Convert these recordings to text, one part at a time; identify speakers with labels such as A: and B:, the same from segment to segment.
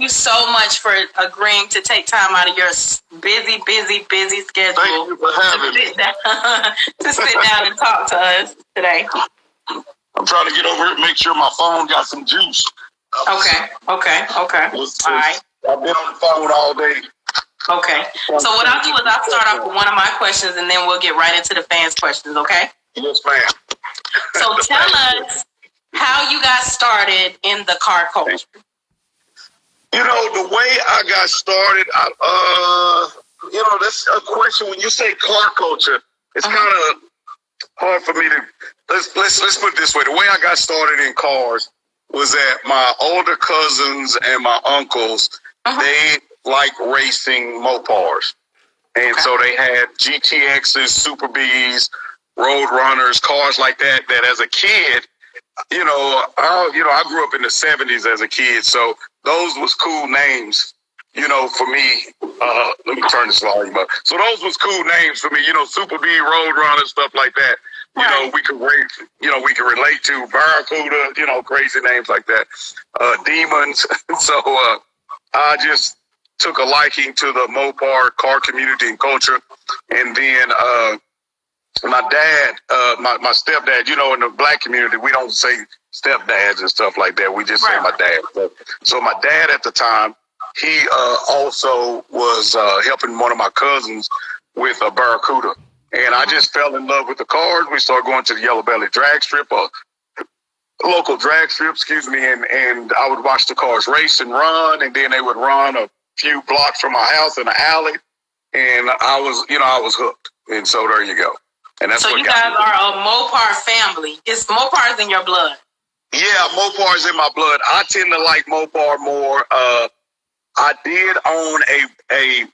A: you so much for agreeing to take time out of your busy schedule.
B: Thank you for having me.
A: To sit down and talk to us today.
B: I'm trying to get over here and make sure my phone got some juice.
A: Okay. All right.
B: I've been on the phone all day.
A: Okay. So what I'll do is I'll start off with one of my questions, and then we'll get right into the fans' questions, okay?
B: Yes, ma'am.
A: So tell us how you got started in the car culture.
B: You know, the way I got started, that's a question. When you say car culture, it's kind of hard for me to. Let's put it this way. The way I got started in cars was that my older cousins and my uncles, they like racing Mopars. And so they had GTXs, Super Bs, Road Runners, cars like that as a kid, I grew up in the 70s as a kid. So those was cool names, for me. Let me turn this volume up. So those was cool names for me, Super B, Road Runner, stuff like that. We could we could relate to Barracuda, crazy names like that. Demons. So I just took a liking to the Mopar car community and culture. And then my dad, my stepdad, in the black community, we don't say stepdads and stuff like that. We just say my dad. So my dad at the time, he also was helping one of my cousins with a Barracuda. And I just fell in love with the cars. We started going to the Yellow Belly drag strip, local drag strip, and I would watch the cars race and run, and then they would run a few blocks from my house in an alley, and I was hooked. And so there you go. And that's
A: so
B: what
A: you guys are a Mopar family. Is Mopar's in your blood?
B: Yeah, Mopar's in my blood. I tend to like Mopar more. I did own a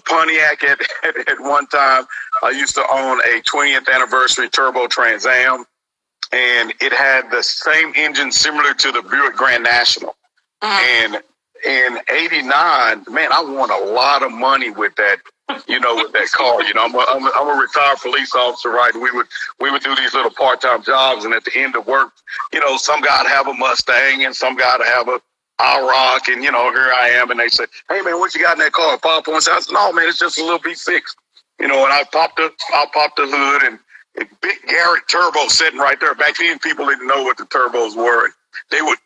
B: Pontiac at one time. I used to own a 20th anniversary turbo Trans Am, and it had the same engine similar to the Buick Grand National. And in '89, man, I won a lot of money with that. With that car. I'm a retired police officer, right? And we would do these little part-time jobs, and at the end of work, some guy'd have a Mustang and some guy'd have a IROC, and here I am, and they say, "Hey man, what you got in that car?" 5.6. I said, "No man, it's just a little V6." And I popped the hood, and a big Garrett turbo sitting right there. Back then, people didn't know what the turbos were. They would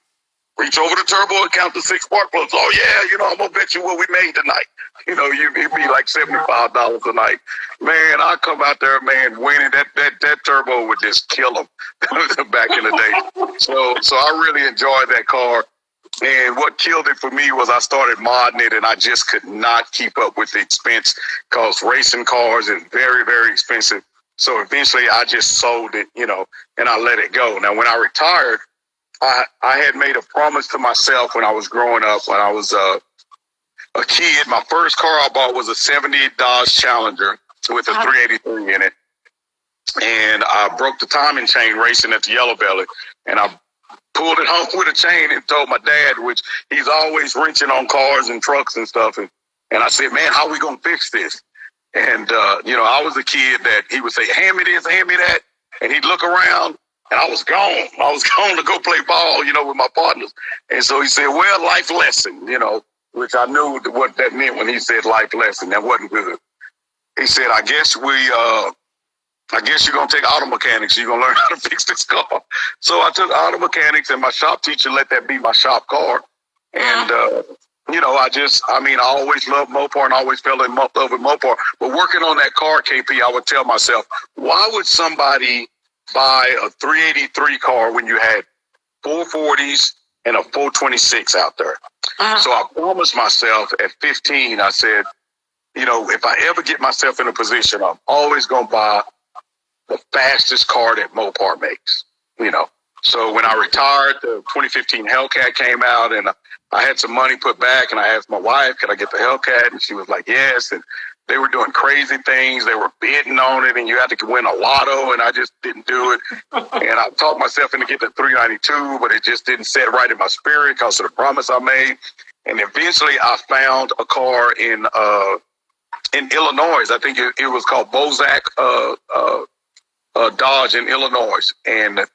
B: reach over the turbo and count the 6 spark plugs. Oh yeah, I'm gonna bet you what we made tonight. It'd be like $75 a night. Man, I come out there, man, winning. That turbo would just kill them back in the day. So I really enjoyed that car. And what killed it for me was I started modding it, and I just could not keep up with the expense because racing cars is very, very expensive. So eventually I just sold it, and I let it go. Now, when I retired, I had made a promise to myself when I was growing up, when I was a kid. My first car I bought was a 78 Dodge Challenger with a 383 in it. And I broke the timing chain racing at the Yellow Belly, and I pulled it home with a chain and told my dad, which he's always wrenching on cars and trucks and stuff. And I said, "Man, how are we going to fix this?" And, I was a kid that he would say, "Hand me this, hand me that." And he'd look around, and I was gone. I was gone to go play ball, with my partners. And so he said, "Well, life lesson," which I knew what that meant when he said life lesson. That wasn't good. He said, I guess you're going to take auto mechanics. You're going to learn how to fix this car." So I took auto mechanics, and my shop teacher let that be my shop car. And, I always loved Mopar and always fell in love with Mopar. But working on that car, KP, I would tell myself, why would somebody buy a 383 car when you had 440s and a 426 out there? So I promised myself at 15, I said, if I ever get myself in a position, I'm always going to buy the fastest car that Mopar makes, So when I retired, the 2015 Hellcat came out, and I had some money put back, and I asked my wife, "Could I get the Hellcat?" And she was like, "Yes." And they were doing crazy things. They were bidding on it, and you had to win a lotto, and I just didn't do it. And I talked myself into getting the 392, but it just didn't set right in my spirit because of the promise I made. And eventually I found a car in Illinois. I think it was called Bozak Dodge in Illinois. And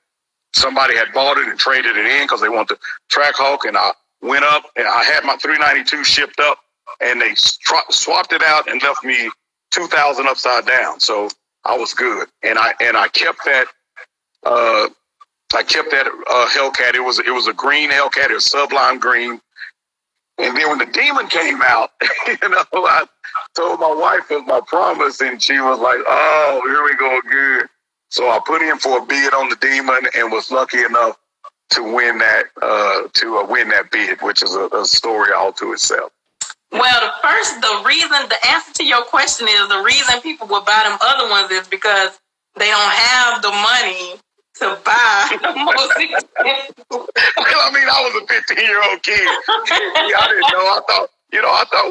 B: somebody had bought it and traded it in because they wanted the Trackhawk. And I went up, and I had my 392 shipped up, and they swapped it out and left me 2,000 upside down. So I was good, and I kept that. Hellcat. It was a green Hellcat. It was sublime green. And then when the Demon came out, I told my wife it was my promise, and she was like, "Oh, here we go again." So I put in for a bid on the Demon and was lucky enough to win that bid, which is a story all to itself.
A: Well, the answer to your question is the reason people would buy them other ones is because they don't have the money to buy the most expensive.
B: Well, I mean, I was a 15-year-old kid. I didn't know. I thought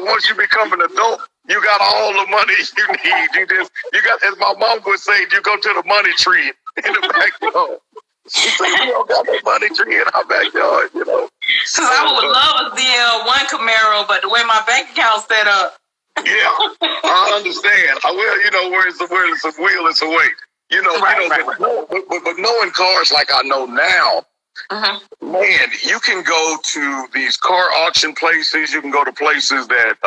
B: once you become an adult, you got all the money you need. You got, as my mom would say, you go to the money tree in the backyard. She said, "We don't got no money tree in our backyard,
A: Because I would love a ZL1 Camaro, but the way my bank account's set up.
B: Yeah, I understand. Where it's a will, it's a way. But knowing cars like I know now, man, you can go to these car auction places. You can go to places that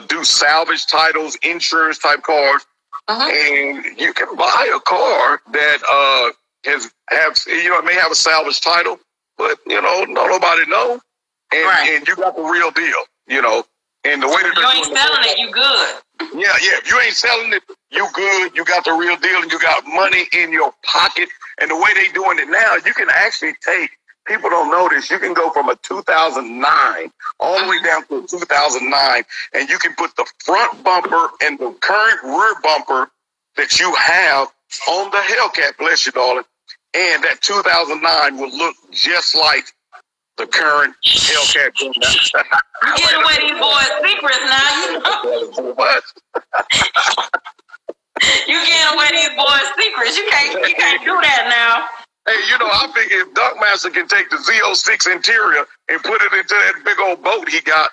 B: do salvage titles, insurance type cars, and you can buy a car that it may have a salvage title, but nobody know, and you got the real deal, And the way that
A: you ain't selling it, you good.
B: Yeah. If you ain't selling it, you good. You got the real deal, and you got money in your pocket. And the way they doing it now, you can actually take. People don't know this. You can go from a 2009 all the way down to 2009, and you can put the front bumper and the current rear bumper that you have on the Hellcat. Bless you, darling. And that 2009 will look just like the current Hellcat.
A: You get away these boys' secrets now.
B: What?
A: You getting away these boys' secrets. You can't do that now.
B: Hey, I figure if Duckmaster can take the Z06 interior and put it into that big old boat he got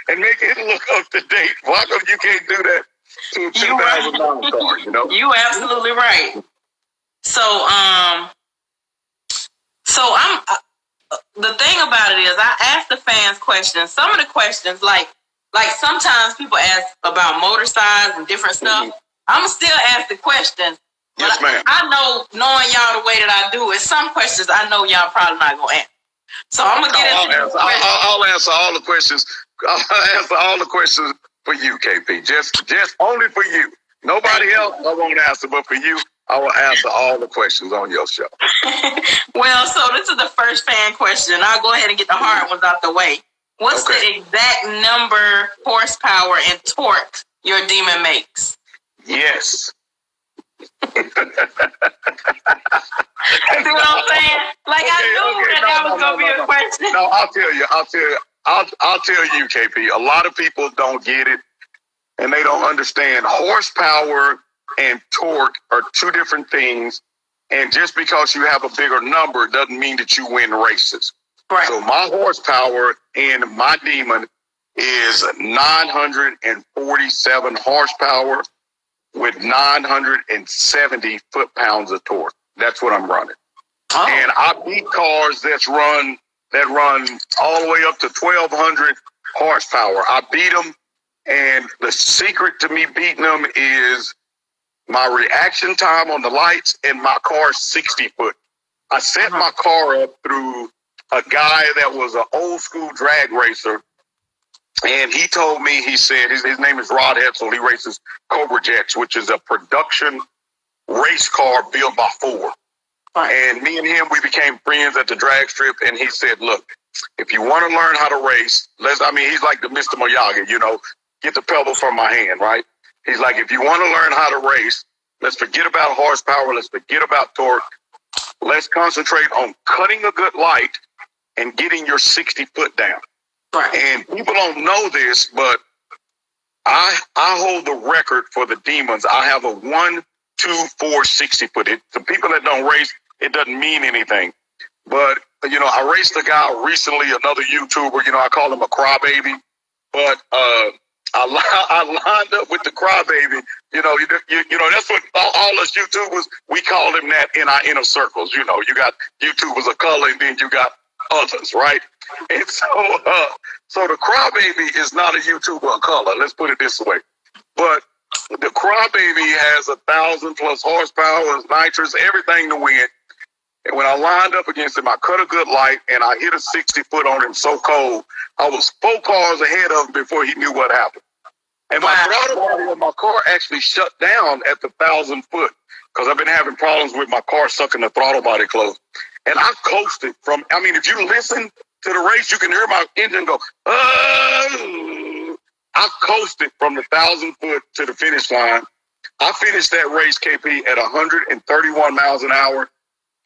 B: and make it look up to date, why come you can't do that to a 2009 car?
A: You absolutely right. So I'm. The thing about it is, I ask the fans questions. Some of the questions, like sometimes people ask about motor size and different stuff. I'm still ask the questions.
B: Yes, ma'am.
A: I know, knowing y'all the way that I do, it's some questions I know y'all probably not gonna answer. So I'm gonna get into.
B: I'll answer all the questions. I'll answer all the questions for you, KP. Just only for you. Nobody else I won't answer, but for you, I will answer all the questions on your show.
A: Well, so this is the first fan question. I'll go ahead and get the hard ones out the way. What's the exact number, horsepower, and torque your Demon makes?
B: Yes.
A: See what I'm saying? Like, I knew that was going to be a question.
B: No, I'll tell you, KP. A lot of people don't get it, and they don't understand. Horsepower and torque are two different things, and just because you have a bigger number doesn't mean that you win races.
A: Right.
B: So my horsepower in my Demon is 947 horsepower with 970 foot-pounds of torque. That's what I'm running. Oh. And I beat cars that run all the way up to 1,200 horsepower. I beat them, and the secret to me beating them is my reaction time on the lights and my car's 60 foot. I set my car up through a guy that was an old school drag racer. And he told me, he said, his name is Rod Hetzel. He races Cobra Jets, which is a production race car built by Ford. Right. And me and him, we became friends at the drag strip. And he said, look, if you want to learn how to race, he's like the Mr. Miyagi, get the pebble from my hand, right? He's like, if you want to learn how to race, let's forget about horsepower. Let's forget about torque. Let's concentrate on cutting a good light and getting your 60 foot down. Right. And people don't know this, but I hold the record for the Demons. I have a 1, 2, 4, 60 foot. The people that don't race, it doesn't mean anything. But, I raced a guy recently, another YouTuber, I call him a crybaby. But I lined up with the crybaby. That's what all us YouTubers, we call him that in our inner circles. You got YouTubers of color, and then you got others, right? And so the Crybaby is not a YouTuber of color. Let's put it this way. But the Crybaby has 1,000 plus horsepower, nitrous, everything to win. And when I lined up against him, I cut a good light and I hit a 60-foot on him so cold. I was 4 cars ahead of him before he knew what happened. And my throttle body of my car actually shut down at the 1,000 foot because I've been having problems with my car sucking the throttle body close. And I coasted from, I mean, if you listen to the race, you can hear my engine go, I coasted from the 1,000 foot to the finish line. I finished that race, KP, at 131 miles an hour.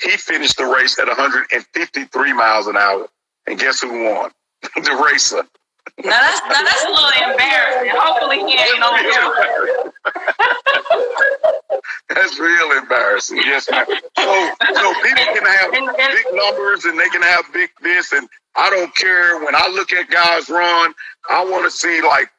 B: He finished the race at 153 miles an hour. And guess who won? The racer.
A: Now that's a little embarrassing. Hopefully he ain't on here.
B: That's real embarrassing. Yes, ma'am. So people can have big numbers and they can have big this, and I don't care. When I look at guys run, I want to see like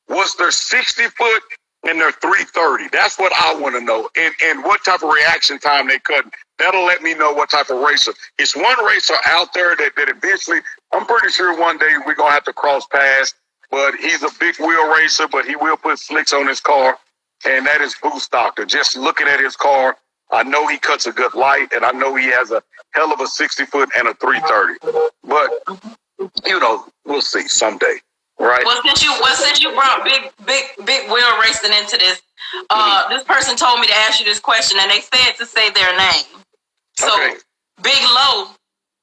B: what's their 60-foot and their 330. That's what I want to know, and what type of reaction time they cut. That'll let me know what type of racer. It's one racer out there that eventually, I'm pretty sure one day we're going to have to cross paths, but he's a big wheel racer, but he will put slicks on his car, and that is Boost Doctor. Just looking at his car, I know he cuts a good light, and I know he has a hell of a 60-foot and a 330. But, you know, we'll see someday, right?
A: Well, since you brought big wheel racing into this, this person told me to ask you this question, and they said to say their name. So, okay. Big Low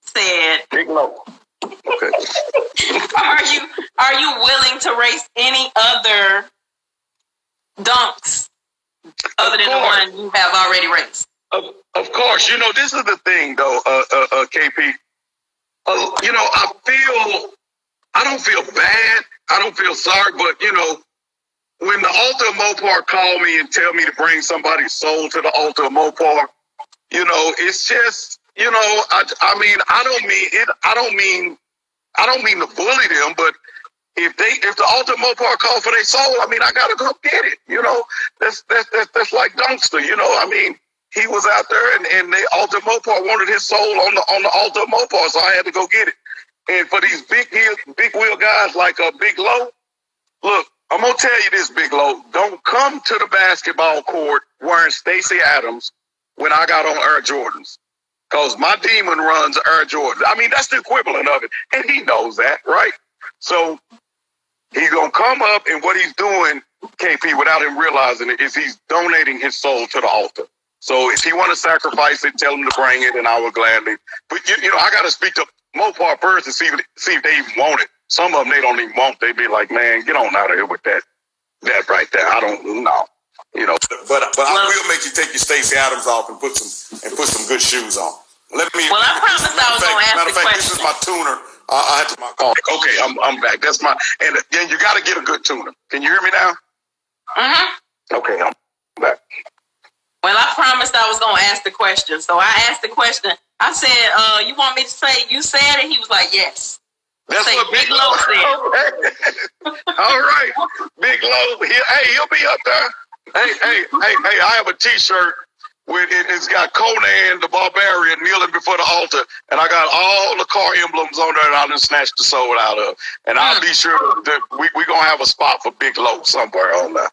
A: said,
B: Big Low. Okay.
A: Are you willing to race any other dunks other than the one you have already raced?
B: Of course. You know, this is the thing, though, KP. You know, I don't feel bad. I don't feel sorry, but, you know, when the altar of Mopar called me and tell me to bring somebody's soul to the altar of Mopar, you know, it's just, you know, I mean, I don't mean to bully them, but if the altar of Mopar called for their soul, I mean, I gotta go get it. You know, that's like Dunkster. You know, I mean, he was out there and the altar of Mopar wanted his soul on the altar of Mopar, so I had to go get it. And for these big wheel guys like Big Low, look, I'm gonna tell you this, Big Low, don't come to the basketball court wearing Stacey Adams when I got on Air Jordans. Because my demon runs Air Jordans. I mean, that's the equivalent of it. And he knows that, right? So he's going to come up, and what he's doing, KP, without him realizing it, is he's donating his soul to the altar. So if he want to sacrifice it, tell him to bring it, and I will gladly. But, you know, I got to speak to Mopar first to see if they even want it. Some of them, they don't even want. They be like, man, get on out of here with that right there. I don't know. You know, but I will make you take your Stacey Adams off and put some good shoes on.
A: I promised I was going to ask the question.
B: This is my tuner. I had to. Okay, I'm back. That's my. And then you got to get a good tuner. Can you hear me now? Okay, I'm back.
A: Well, I promised I was going to ask the question, so I asked the question. I said, "You want me to say you said it?" He was like, "Yes."
B: That's what Big Low said. All right, Big Low. He'll be up there. Hey, I have a T-shirt with it's got Conan the Barbarian kneeling before the altar, and I got all the car emblems on there, and I done snatched the soul out of. And I'll be sure that we're going to have a spot for Big Low somewhere on there.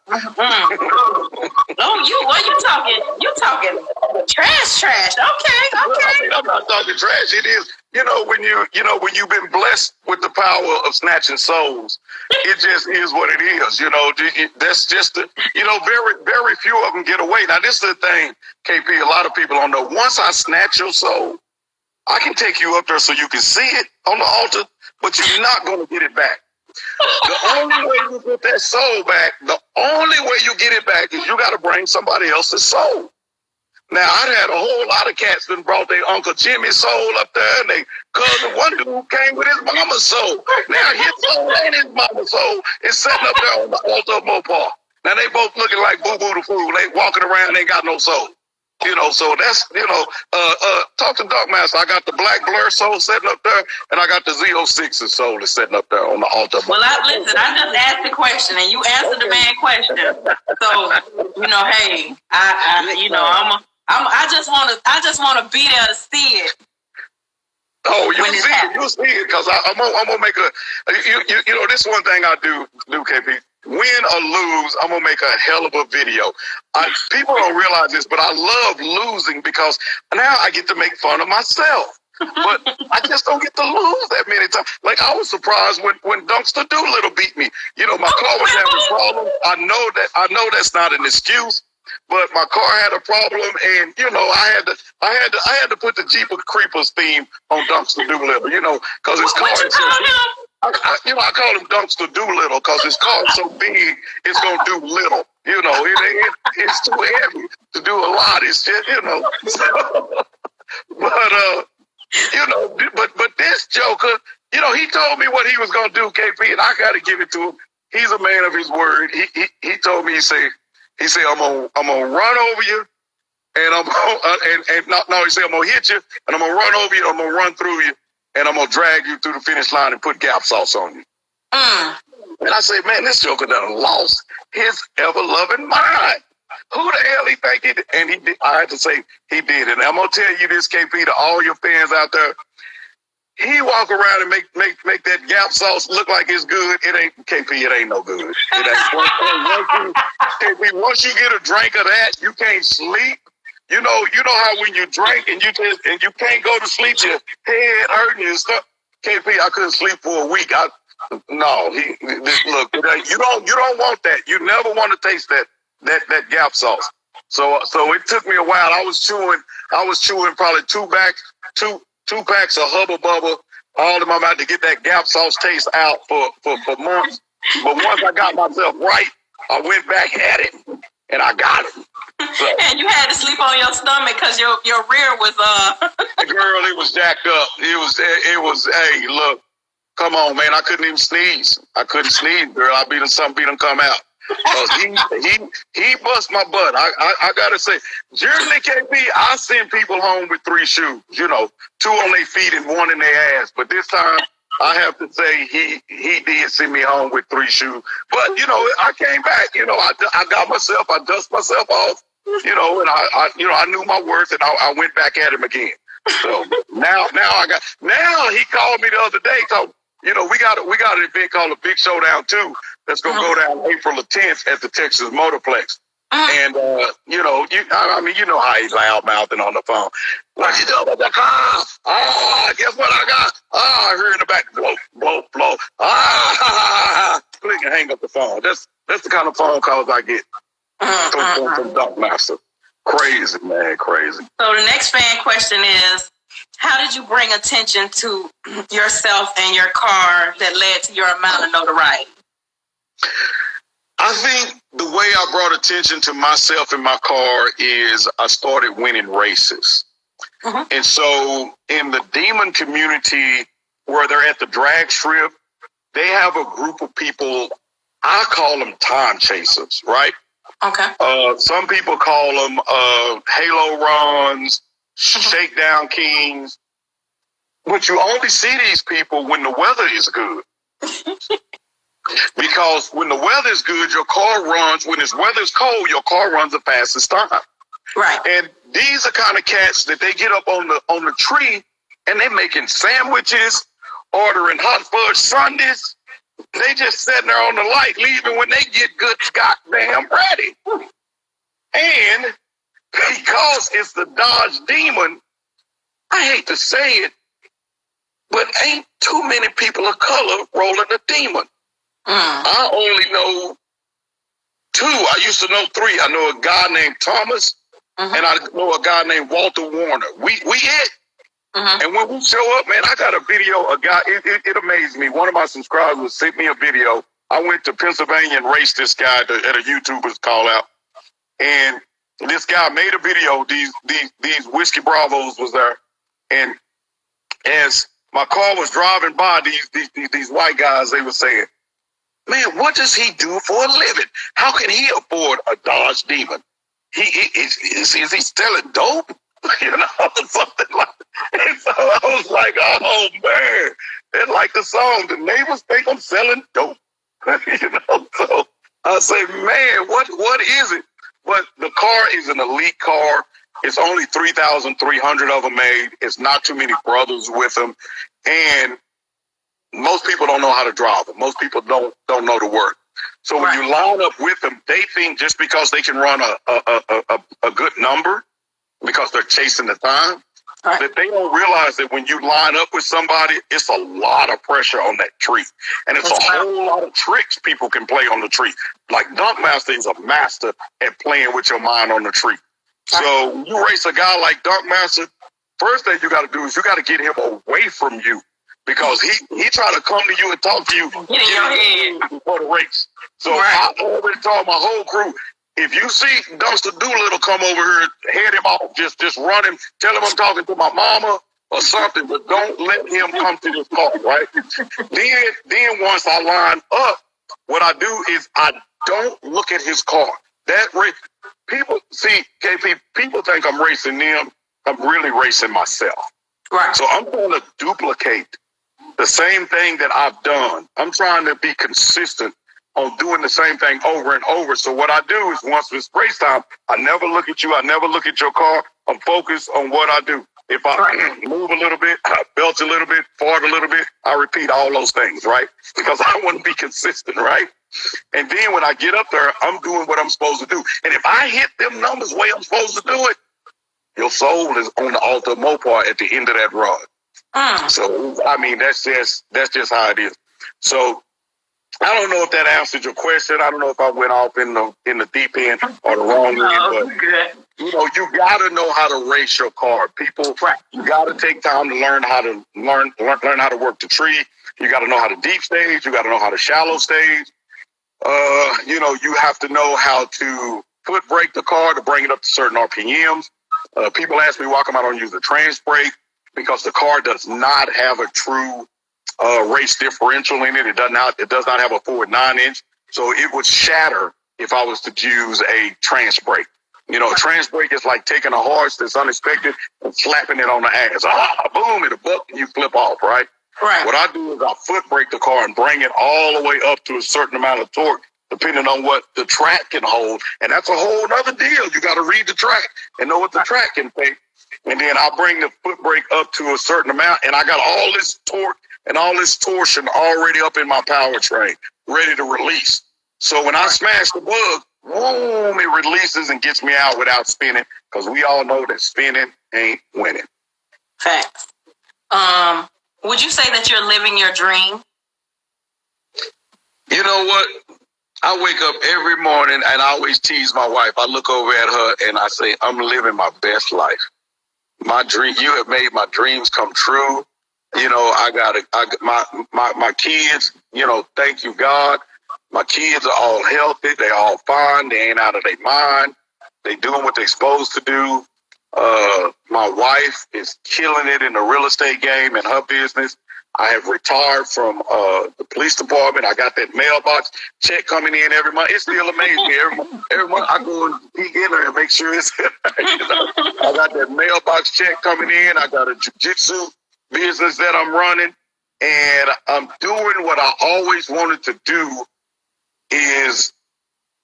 A: Oh, you talking trash. Okay.
B: I'm not talking trash. It is, when you've been blessed with the power of snatching souls, it just is what it is. You know, that's just, very, very few of them get away. Now, this is the thing, KP, a lot of people don't know. Once I snatch your soul, I can take you up there so you can see it on the altar, but you're not going to get it back. The only way you get that soul back, the only way you get it back is you got to bring somebody else's soul. Now, I had a whole lot of cats that brought their Uncle Jimmy's soul up there, and they cousin, one dude came with his mama's soul. Now, his soul and his mama's soul is sitting up there on the altar of Mopar. Now, they both looking like Boo-Boo the Fool. They walking around, they ain't got no soul. So that's, talk to Dark Master. I got the Black Blur soul sitting up there, and I got the Z06's soul is sitting up there on the altar.
A: Well, I just asked the question, and you answered the man question. So, hey, I just want to be there to see it.
B: Oh, you'll see it, because I'm gonna make you know, this one thing I do, KP. Win or lose, I'm gonna make a hell of a video. People don't realize this, but I love losing because now I get to make fun of myself. But I just don't get to lose that many times. Like, I was surprised when Dunkster Doolittle beat me. You know, my car was having problems. I know that's not an excuse, but my car had a problem, and you know, I had to put the Jeepers Creepers theme on Dunkster Doolittle. You know, because his car is so big. I call him Dunkster Doolittle because his car is so big, it's gonna do little. You know, it's too heavy to do a lot. It's just, you know. But you know, but this Joker, you know, he told me what he was gonna do, KP, and I gotta give it to him. He's a man of his word. He told me, he said I'm gonna run over you, and I'm gonna he said I'm gonna hit you, and I'm gonna run over you, I'm gonna run through you, and I'm gonna drag you through the finish line and put gap sauce on you. And I say, man, this Joker done lost his ever-loving mind. Who the hell he think he did? And he did. I had to say he did. And I'm gonna tell you this, KP, to all your fans out there. He walk around and make that gap sauce look like it's good. It ain't, KP. It ain't no good. It ain't. KP, once you get a drink of that, you can't sleep. You know how when you drink and you can't go to sleep, your head hurting and stuff. KP, I couldn't sleep for a week. Look, you don't want that. You never want to taste that gap sauce. So it took me a while. I was chewing probably two packs of Hubba Bubba all in my mouth to get that gap sauce taste out for months. But once I got myself right, I went back at it and I got it. So,
A: and you had to sleep on your stomach because your rear was
B: girl, it was jacked up. It was. Hey, look, come on, man. I couldn't even sneeze. I couldn't sneeze, girl. I beat him come out. He bust my butt. I gotta say, generally, KP, I send people home with 3 shoes. You know, 2 on their feet and 1 in their ass. But this time, I have to say he did send me home with 3 shoes. But you know, I came back. You know, I dust myself off. You know, and I knew my worth, and I went back at him again. So now he called me the other day. So, you know, we got an event called the Big Showdown 2 that's gonna go down April the 10th at the Texas Motorplex. And you know, you know how he's loud mouthing on the phone. What you doing with the car? Guess what I got? I heard in the back, blow. Click and hang up the phone. That's the kind of phone calls I get from Dunk Master. Crazy, man, crazy.
A: So the next fan question is, how did you bring attention to yourself and your car that led to your amount of notoriety?
B: I think the way I brought attention to myself and my car is I started winning races. And so in the demon community, where they're at the drag strip, they have a group of people, I call them time chasers, right? Okay. Some people call them Halo Runs, Shakedown Kings. But you only see these people when the weather is good. Because when the weather's good, your car runs. When this weather's cold, your car runs the fastest time.
A: Right.
B: And these are kind of cats that they get up on the tree and they making sandwiches, ordering hot fudge sundaes. They just sitting there on the light, leaving when they get good goddamn ready. And because it's the Dodge Demon, I hate to say it, but ain't too many people of color rolling a Demon. I only know 2. I used to know 3. I know a guy named Thomas, and I know a guy named Walter Warner. We it. And when we show up, man, I got a video. A guy, it amazed me. One of my subscribers sent me a video. I went to Pennsylvania and raced this guy at a YouTuber's call out, and this guy made a video. These Whiskey Bravos was there, and as my car was driving by, these white guys, they were saying, man, what does he do for a living? How can he afford a Dodge Demon? Is he selling dope? You know, something like that. And so I was like, oh, man. And like the song, the neighbors think I'm selling dope. You know, so I say, man, what is it? but the car is an elite car. It's only 3,300 of them made. It's not too many brothers with them, and most people don't know how to drive them. Most people don't know the work. So when you line up with them, they think just because they can run a good number, because they're chasing the time, that they don't realize that when you line up with somebody, it's a lot of pressure on that tree. And it's a whole lot of tricks people can play on the tree. Like Dunkmaster is a master at playing with your mind on the tree. So when you race a guy like Dunkmaster, first thing you got to do is you got to get him away from you. Because he try to come to you and talk to you
A: get in your head
B: before the race. So I already told my whole crew, if you see Dumpster Doolittle come over here, head him off. Just run him. Tell him I'm talking to my mama or something, but don't let him come to this car, right? Then once I line up, what I do is I don't look at his car. That race, people see, KP, people think I'm racing them. I'm really racing myself.
A: Right.
B: So I'm going to duplicate the same thing that I've done. I'm trying to be consistent on doing the same thing over and over. So what I do is once it's race time, I never look at you. I never look at your car. I'm focused on what I do. If I move a little bit, I belch a little bit, fart a little bit, I repeat all those things, right? Because I want to be consistent, right? And then when I get up there, I'm doing what I'm supposed to do. And if I hit them numbers the way I'm supposed to do it, your soul is on the altar of Mopar at the end of that run. So, I mean, that's just how it is. So, I don't know if that answered your question. I don't know if I went off in the deep end or the wrong end, but you know, you got to know how to race your car. People, you got to take time to learn how to learn how to work the tree. You got to know how to deep stage. You got to know how to shallow stage. You know, you have to know how to foot brake the car to bring it up to certain RPMs. People ask me why come I don't use the trans brake, because the car does not have a true race differential in it. It does not have a forward 9-inch, so it would shatter if I was to use a trans brake. You know, a trans brake is like taking a horse that's unexpected and slapping it on the ass. Boom, it'll buck and you flip off, right? Right. What I do is I foot brake the car and bring it all the way up to a certain amount of torque, depending on what the track can hold. And that's a whole other deal. You got to read the track and know what the track can take. And then I bring the foot brake up to a certain amount, and I got all this torque and all this torsion already up in my powertrain, ready to release. So when I smash the bug, boom, it releases and gets me out without spinning, because we all know that spinning ain't winning.
A: Facts. Would you say that you're living your dream?
B: You know what? I wake up every morning and I always tease my wife. I look over at her and I say, I'm living my best life. My dream, you have made my dreams come true. You know, I got my kids, you know, thank you, God. My kids are all healthy. They're all fine. They ain't out of their mind. They doing what they're supposed to do. My wife is killing it in the real estate game and her business. I have retired from the police department. I got that mailbox check coming in every month. It still amazes me. Every month I go and peek in there and make sure it's, you know, I got that mailbox check coming in. I got a jiu-jitsu business that I'm running. And I'm doing what I always wanted to do, is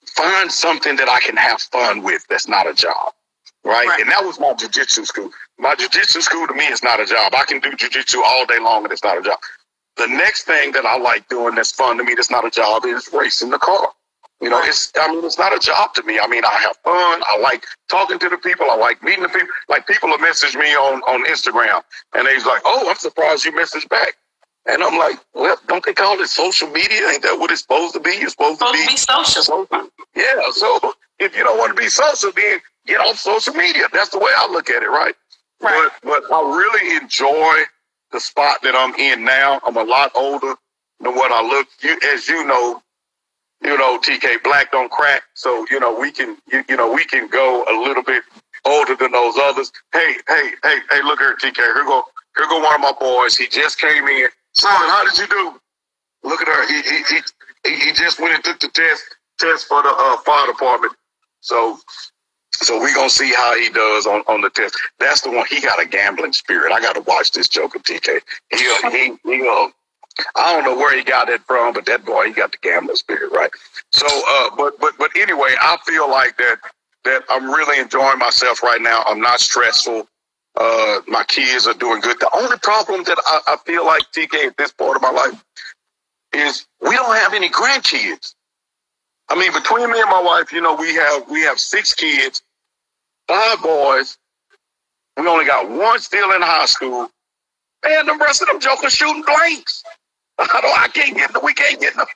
B: find something that I can have fun with that's not a job. Right? And that was my jiu-jitsu school. My jiu-jitsu school to me is not a job. I can do jiu-jitsu all day long and it's not a job. The next thing that I like doing that's fun to me that's not a job is racing the car. You know, it's not a job to me. I mean, I have fun. I like talking to the people. I like meeting the people. Like, people will message me on Instagram and they's like, oh, I'm surprised you messaged back. And I'm like, well, don't they call it social media? Ain't that what it's supposed to be? You're supposed to be
A: social.
B: Yeah, so if you don't want to be social, then get off social media. That's the way I look at it, right? But I really enjoy the spot that I'm in now. I'm a lot older than what I look. As you know, TK, black don't crack. So, you know, we can go a little bit older than those others. Hey, look here, TK. Here go one of my boys. He just came in. Son, how did you do? Look at her. He just went and took the test for the fire department. So we gonna see how he does on the test. That's the one. He got a gambling spirit. I got to watch this joker, TK. He I don't know where he got that from, but that boy, he got the gambling spirit, right? So, but anyway, I feel like that that I'm really enjoying myself right now. I'm not stressful. My kids are doing good. The only problem that I feel like, TK, at this part of my life is we don't have any grandkids. I mean, between me and my wife, you know, we have 6 kids, 5 boys. We only got 1 still in high school, and the rest of them jokers shooting blanks. I can't get them. We can't get them.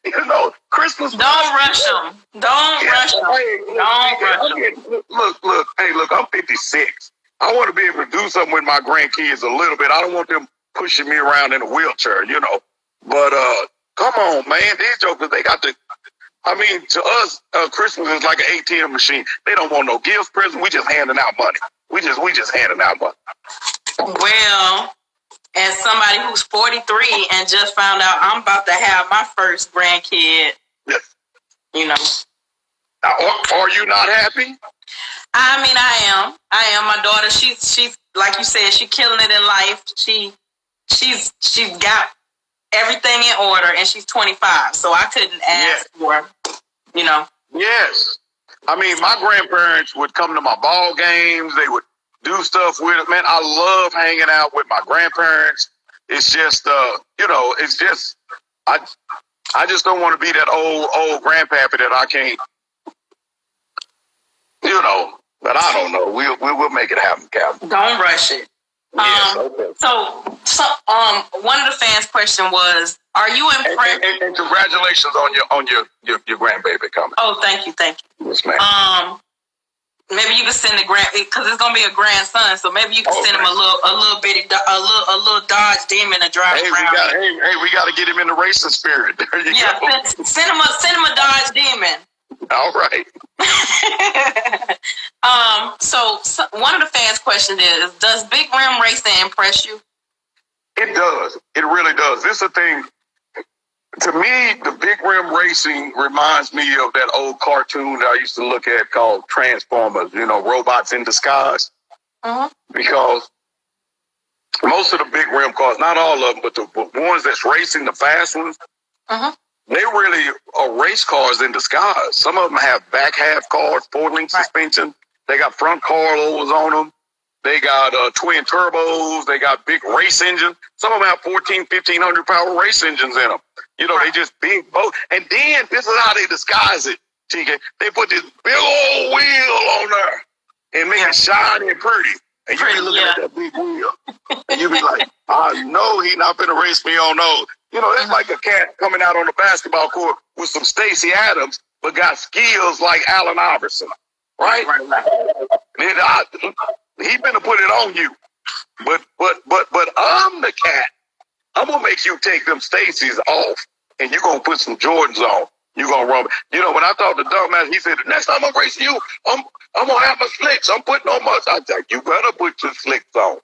B: You know, Christmas.
A: Don't rush them. Don't rush them. Don't rush them.
B: Look. Hey, look. I'm 56. I want to be able to do something with my grandkids a little bit. I don't want them pushing me around in a wheelchair, you know. But come on, man. These jokers, they got to. I mean, to us, Christmas is like an ATM machine. They don't want no gifts, presents. We just handing out money. We just handing out money.
A: Well, as somebody who's 43 and just found out I'm about to have my first grandkid,
B: yes.
A: You know.
B: Are you not happy?
A: I mean, I am. My daughter, she's like you said, she's killing it in life. She's got everything in order, and she's 25. So I couldn't ask for, you know.
B: Yes. I mean, my grandparents would come to my ball games. They would do stuff with it. Man, I love hanging out with my grandparents. It's just, you know, it's just, I just don't want to be that old grandpappy that I can't, you know, but I don't know. We'll make it happen, Calvin.
A: Don't rush it.
B: Yes, okay.
A: So, one of the fans' question was, "Are you impressed?"
B: And congratulations on your grandbaby coming.
A: Oh, thank you.
B: Yes, ma'am.
A: Maybe you can send the because it's gonna be a grandson, so maybe you can send him a little Dodge Demon to drive around. We got to get him in the racing spirit. There you go. Send him a Dodge Demon.
B: All right.
A: So one of the fans' questions is, does big rim racing impress you?
B: It does. It really does. This is a thing. To me, the big rim racing reminds me of that old cartoon that I used to look at called Transformers, you know, robots in disguise. Uh-huh. Because most of the big rim cars, not all of them, but the ones that's racing, the fast ones, uh-huh, they really are race cars in disguise. Some of them have back half cars, 4-link suspension. They got front coilovers on them. They got twin turbos. They got big race engines. Some of them have 1,500 power race engines in them. You know, they just big boat. And then this is how they disguise it, TK. They put this big old wheel on there and make it shiny and pretty. And you be looking at that big wheel. And you be like, I know he not finna race me on those. You know, it's like a cat coming out on the basketball court with some Stacey Adams, but got skills like Allen Iverson. Right? And he finna put it on you. But I'm the cat. I'm gonna make you take them Stacey's off, and you're gonna put some Jordans on. You're gonna run. You know, when I talked to Dumbass, he said, the next time I'm racing you, I'm gonna have my slicks. I'm putting on my. I said, you better put your slicks on,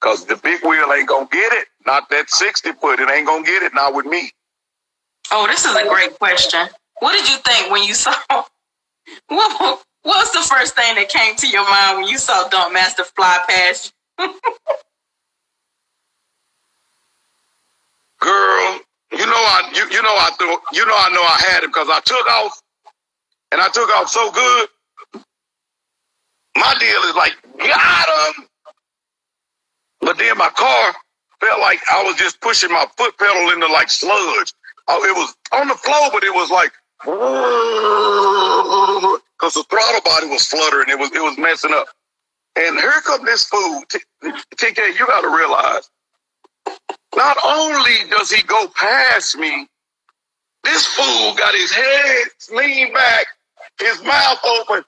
B: cause the big wheel ain't gonna get it. Not that 60-foot. It ain't gonna get it. Not with me.
A: Oh, this is a great question. What did you think when you saw? What was the first thing that came to your mind when you saw Dumpmaster fly past you?
B: Girl, I know I had him because I took off, and I took off so good. My deal is like, got him. But then my car felt like I was just pushing my foot pedal into like sludge. It was on the floor, but it was like, because the throttle body was fluttering. It was messing up. And here comes this fool. TK, you got to realize, not only does he go past me, this fool got his head leaned back, his mouth open,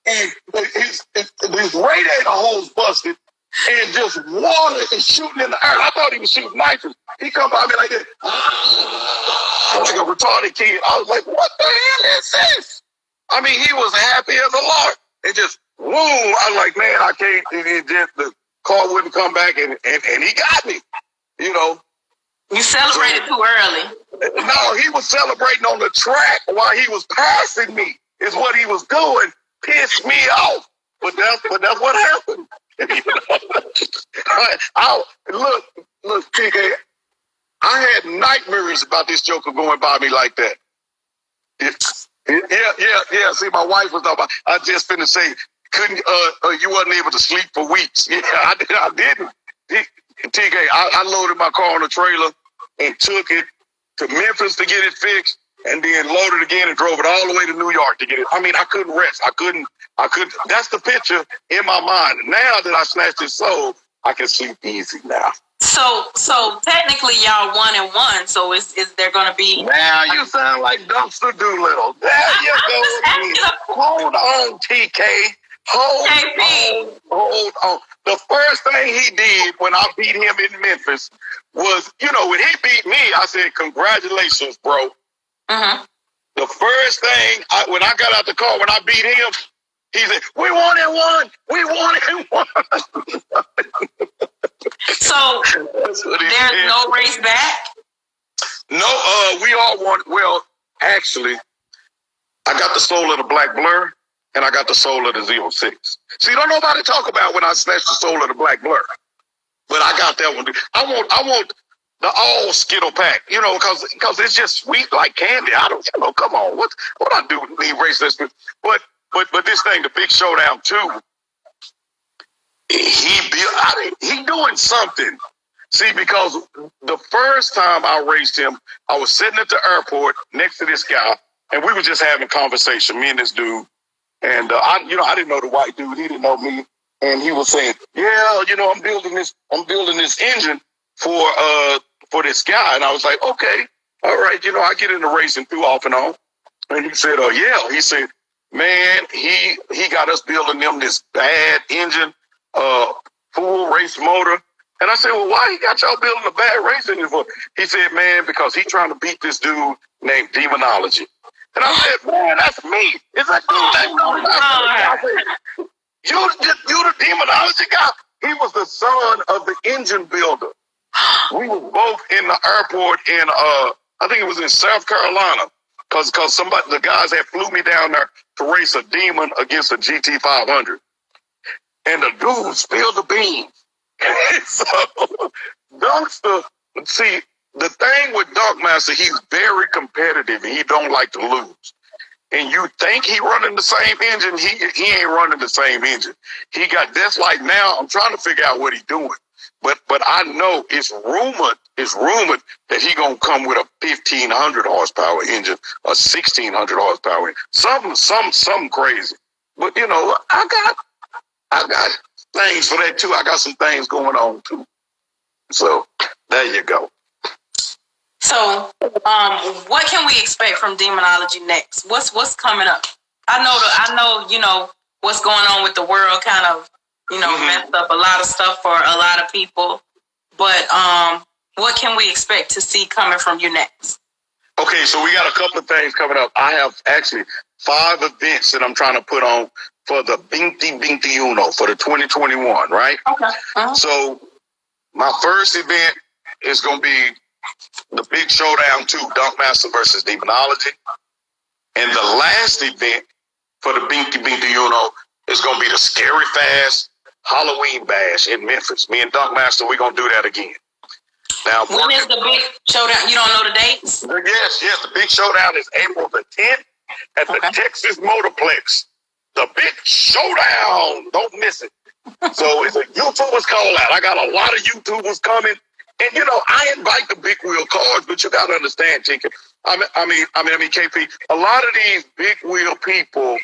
B: and his radiator hose busted, and just water is shooting in the air. I thought he was shooting nitrous. He come by me like this, like a retarded kid. I was like, what the hell is this? I mean, he was happy as a lark. It just, whoa. I was like, man, I can't, the car wouldn't come back, and he got me, you know.
A: You celebrated too early.
B: No, he was celebrating on the track while he was passing me, is what he was doing. Pissed me off. But that's what happened. Look, TK, I had nightmares about this joker going by me like that. Yeah. See, my wife was talking about. I just finna say, couldn't you wasn't able to sleep for weeks? Yeah, I didn't. TK, I loaded my car on a trailer and took it to Memphis to get it fixed, and then loaded it again and drove it all the way to New York to get it. I mean, I couldn't rest. I couldn't. That's the picture in my mind. Now that I snatched his soul, I can sleep easy now.
A: So technically, y'all 1-1. So is there going to be?
B: Now you sound like Dumpster Doolittle. There you go. Hold on, TK. Hold on. The first thing he did when I beat him in Memphis was, when he beat me, I said, "Congratulations, bro."
A: Mm-hmm.
B: The first thing when I got out the car when I beat him, he said, "We 1-1. We 1-1."
A: So there's no race back?
B: No, we all won. Well, actually, I got the soul of the Black Blur, and I got the soul of the 06. See, don't nobody talk about when I snatched the soul of the Black Blur, but I got that one. I want the all Skittle pack, because it's just sweet like candy. I don't, come on, what I do need race this, but this thing, the Big Showdown 2. He doing something. See, because the first time I raced him, I was sitting at the airport next to this guy, and we were just having a conversation, me and this dude. And I didn't know the white dude, he didn't know me, and he was saying, "Yeah, I'm building this engine for this guy." And I was like, "Okay, all right, I get into racing too off and on." And he said, "Oh yeah," he said, "Man, he got us building them this bad engine. Full race motor." And I said, "Well, why he got y'all building a bad race engine for?" He said, "Man, because he's trying to beat this dude named Demonology." And I said, "Man, that's me. It's a dude named Demonology." You the Demonology guy? He was the son of the engine builder. We were both in the airport in I think it was in South Carolina, because the guys had flew me down there to race a Demon against a GT 500. And the dude spilled the beans. So, Dunkster, see, the thing with Dunkmaster, he's very competitive and he don't like to lose. And you think he running the same engine, he ain't running the same engine. That's like now, I'm trying to figure out what he's doing. But I know it's rumored that he gonna come with a 1,500 horsepower engine, a 1,600 horsepower engine, something crazy. But I got things for that too. I got some things going on too. So there you go.
A: So, what can we expect from Demonology next? What's coming up? I know, what's going on with the world kind of, messed up a lot of stuff for a lot of people. But what can we expect to see coming from you next?
B: Okay, so we got a couple of things coming up. I have actually 5 events that I'm trying to put on for the 2021, for the 2021, right?
A: Okay. Uh-huh.
B: So my first event is going to be the Big Showdown 2, Dunkmaster versus Demonology. And the last event for the 2021 is going to be the Scary Fast Halloween Bash in Memphis. Me and Dunkmaster, we're going to do that again. Now,
A: when is the Big Showdown? You don't know the dates?
B: Yes. The Big Showdown is April the 10th at the Texas Motorplex. The Big Showdown. Don't miss it. So it's a YouTubers call out. I got a lot of YouTubers coming. And, I invite the big wheel cars, but you got to understand, Chicken. I mean, KP, a lot of these big wheel people,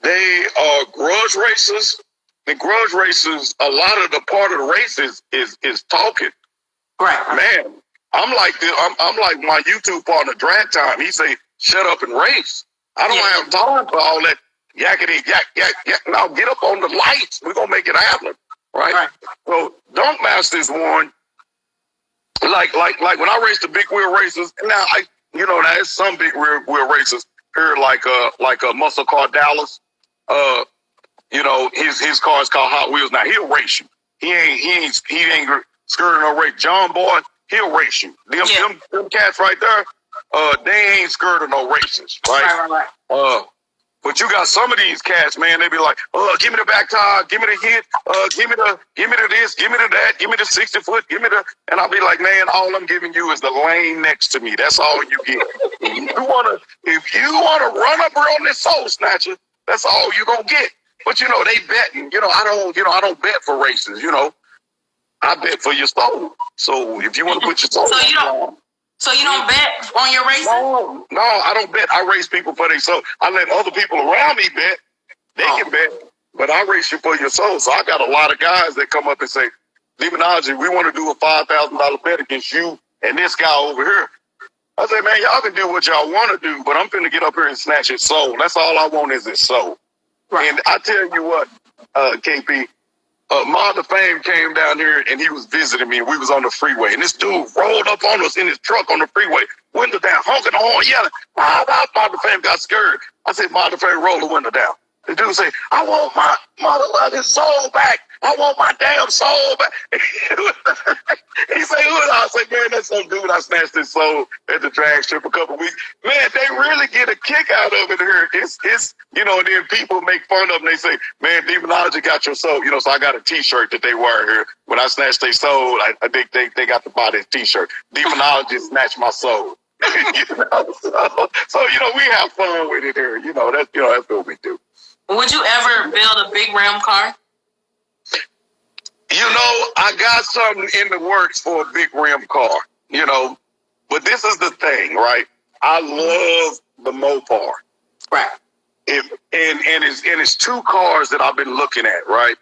B: they are grudge racers. And grudge racers, a lot of the part of the race is talking.
A: Right. Man,
B: I'm like this. I'm like my YouTube partner, Drag Time. He say, "Shut up and race." I don't have time for all that yakety yak. Now get up on the lights. We're gonna make it happen, right? So Dunkmaster is one. Like when I race the big wheel races. Now there's some big wheel races here, like a muscle car Dallas. His car is called Hot Wheels. Now he'll race you. He ain't skirting no race. John Boy, he'll race you. Them cats right there, they ain't skirting no races, right?
A: Right.
B: But you got some of these cats, man, they be like, give me the back tire, give me the hit, give me the this, give me the that, give me the 60-foot, give me the, and I'll be like, man, all I'm giving you is the lane next to me. That's all you get. If you wanna run up on this soul snatcher, that's all you gonna get. But they betting. I don't bet for races. I bet for your soul. So if you want to put your soul,
A: so you don't bet on your races?
B: No, I don't bet. I race people for their soul. I let other people around me bet. They can bet, but I race you for your soul. So I got a lot of guys that come up and say, Demonology, we want to do a $5,000 bet against you and this guy over here. I say, man, y'all can do what y'all want to do, but I'm finna get up here and snatch his soul. That's all I want is his soul. Right. And I tell you what, KP, Mother Fame came down here and he was visiting me. We was on the freeway, and this dude rolled up on us in his truck on the freeway, window down, honking the horn, yelling. Mother Fame got scared. I said, Mother Fame, roll the window down. The dude said, I want my mother soul back. I want my damn soul back. He said, who? I said, man, that's some dude I snatched his soul at the drag strip a couple weeks. Man, they really get a kick out of it here. It's and then people make fun of them. They say, man, Demonology got your soul. So I got a T-shirt that they wear here. When I snatched their soul, I think they got to buy this T-shirt. Demonology snatched my soul. So we have fun with it here. That's what we do.
A: Would you ever build a big rim car?
B: I got something in the works for a big rim car, but this is the thing, right? I love the Mopar.
A: Right.
B: It's two cars that I've been looking at, right?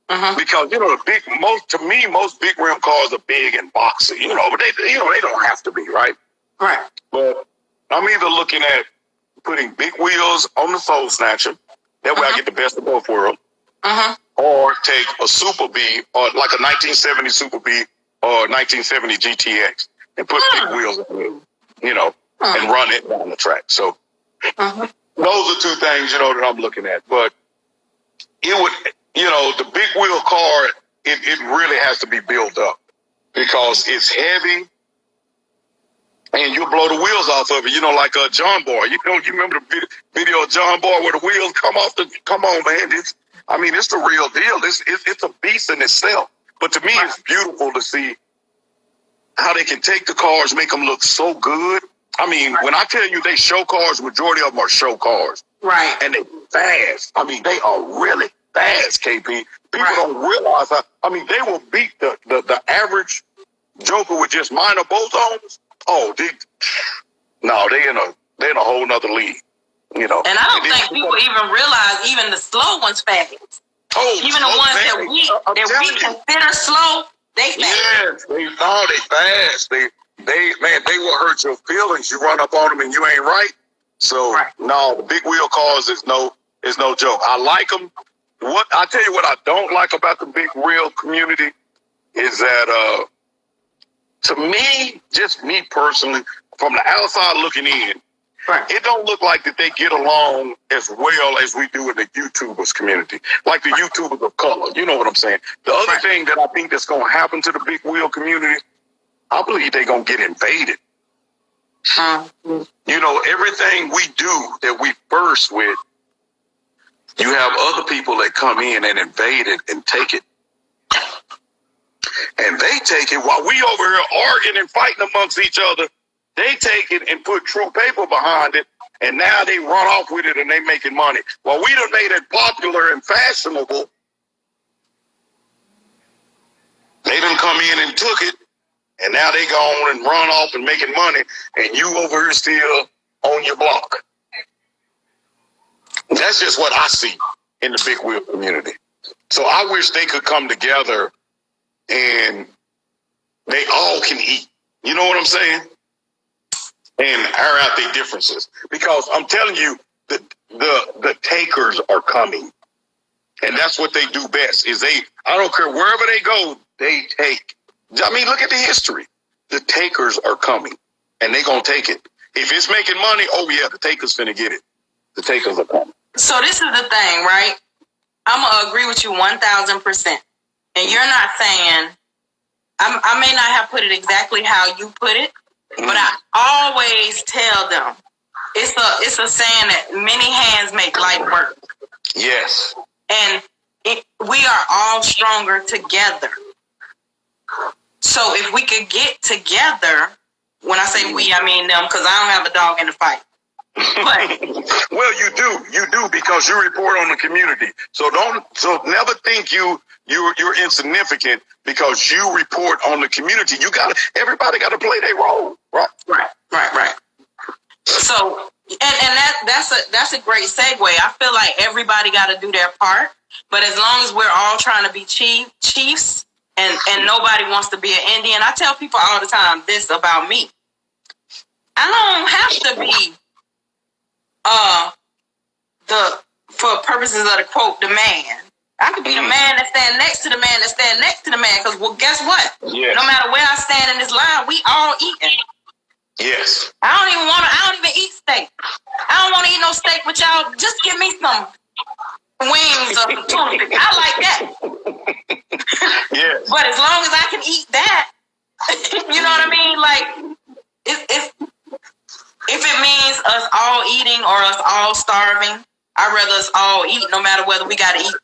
B: Mm-hmm. Because, most big rim cars are big and boxy, but they don't have to be, right?
A: Right.
B: But I'm either looking at putting big wheels on the Soul Snatcher. That way I get the best of both worlds. Uh-huh. Or take a Super B, or like a 1970 Super B or 1970 GTX and put big wheels on it, and run it down the track. So those are two things, that I'm looking at. But it would, the big wheel car, it really has to be built up because it's heavy and you'll blow the wheels off of it, like a John Boy. You remember the video of John Boy where the wheels come on, man. It's the real deal. It's a beast in itself. But to me, it's beautiful to see how they can take the cars, make them look so good. When I tell you they show cars, majority of them are show cars.
A: Right.
B: And they're fast. They are really fast, KP. People don't realize how, they will beat the average Joker with just minor bolt-ons. Oh, they're in a whole nother league. And
A: I don't think people even realize even the slow ones fast.
B: Oh,
A: even the ones that we consider slow, they fast.
B: Yes, they fast. They will hurt your feelings. You run up on them and you ain't right. So no, the big wheel cars is no joke. I like them. I tell you what I don't like about the big wheel community is that to me, just me personally, from the outside looking in. Right. It don't look like that they get along as well as we do in the YouTubers community, like the YouTubers of color. You know what I'm saying? The other thing that I think that's going to happen to the big wheel community, I believe they're going to get invaded. Everything we do that we first with, you have other people that come in and invade it and take it. And they take it while we over here arguing and fighting amongst each other. They take it and put true paper behind it, and now they run off with it and they making money. Well, we done made it popular and fashionable. They done come in and took it, and now they go on and run off and making money, and you over here still on your block. That's just what I see in the big wheel community. So I wish they could come together and they all can eat. You know what I'm saying? And air out their differences. Because I'm telling you, the takers are coming. And that's what they do best, is I don't care wherever they go, they take. Look at the history. The takers are coming. And they gonna take it. If it's making money, oh yeah, the takers finna get it. The takers are coming.
A: So this is the thing, right? I'm gonna agree with you 1,000%. And you're not saying, I may not have put it exactly how you put it, but I always tell them, it's a saying that many hands make light work.
B: Yes.
A: And we are all stronger together. So if we could get together, when I say we, I mean them, because I don't have a dog in the fight. But
B: well, you do because you report on the community. So never think you're insignificant because you report on the community. Everybody got to play their role, right?
A: Right. So and that's a great segue. I feel like everybody got to do their part, but as long as we're all trying to be chiefs and nobody wants to be an Indian, I tell people all the time this about me. I don't have to be for purposes of the quote, the man. I could be the man that stand next to the man that stand next to the man. Because, well, guess what? Yes. No matter where I stand in this line, we all eating.
B: Yes.
A: I don't even eat steak. I don't want to eat no steak with y'all. Just give me some wings or some tuna. I like that.
B: Yes.
A: But as long as I can eat that, you know what I mean? Like, if it means us all eating or us all starving, I'd rather us all eat, no matter whether we got to eat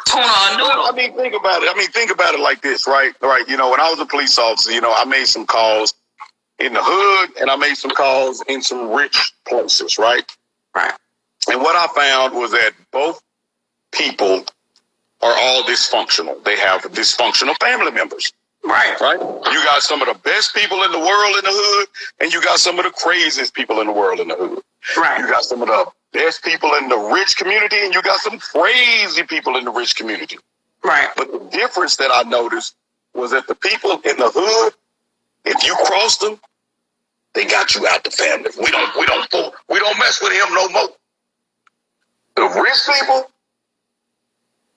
A: tuna or noodle.
B: Well, think about it. Think about it like this, right? Right. When I was a police officer, I made some calls in the hood and I made some calls in some rich places, right?
A: Right.
B: And what I found was that both people are all dysfunctional. They have dysfunctional family members.
A: Right.
B: You got some of the best people in the world in the hood, and you got some of the craziest people in the world in the hood.
A: Right.
B: You got some of the best people in the rich community, and you got some crazy people in the rich community.
A: Right.
B: But the difference that I noticed was that the people in the hood, if you crossed them, they got you out the family. We don't mess with him no more. The rich people,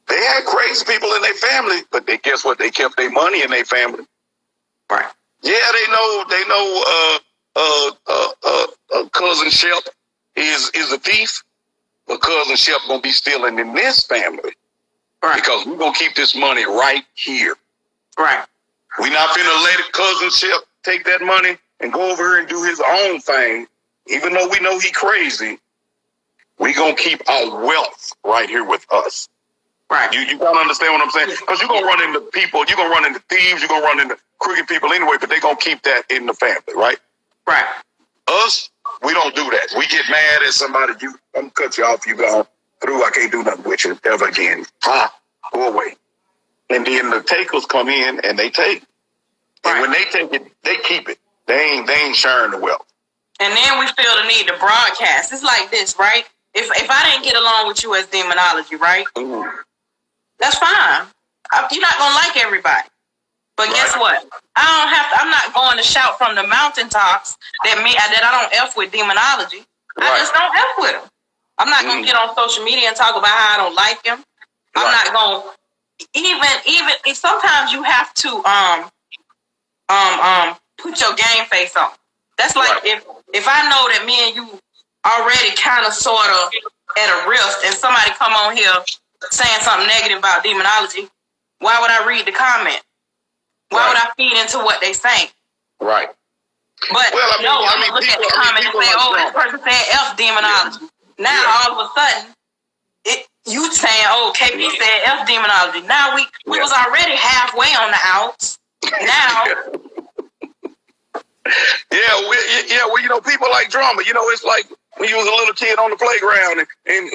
B: they had crazy people in their family, but guess what? They kept their money in their family.
A: Right.
B: Yeah, they know cousin Shep is a thief, but cousin Shep gonna be stealing in this family. Right. Because we're gonna keep this money right here.
A: Right.
B: We not finna let cousin Shep take that money and go over here and do his own thing. Even though we know he crazy, we gonna keep our wealth right here with us.
A: Right.
B: You gotta understand what I'm saying? Because you're gonna run into people, you're gonna run into thieves, you're gonna run into crooked people anyway, but they're gonna keep that in the family, right?
A: Right.
B: Us, we don't do that. We get mad at somebody, I'm gonna cut you off, you gone through, I can't do nothing with you ever again. Go away. And then the takers come in and they take. Right. And when they take it, they keep it. They ain't sharing the wealth.
A: And then we feel the need to broadcast. It's like this, right? If I didn't get along with you as Demonology, right? Mm-hmm. That's fine. You're not gonna like everybody, but guess what? I'm not going to shout from the mountaintops that I don't F with Demonology. I just don't F with him. I'm not gonna get on social media and talk about how I don't like him. I'm not gonna even. Sometimes you have to put your game face on. That's like if I know that me and you already kind of sort of at a rift, and somebody come on here saying something negative about Demonology, why would I read the comment? Why would I feed into what they saying?
B: Right.
A: But I'm gonna look at the comment and say, "Oh, this person said F Demonology." Yeah. Now all of a sudden, you saying, "Oh, KP said F Demonology." Now we was already halfway on the outs. Now. Well, people like drama. It's like when you was a little kid on the playground and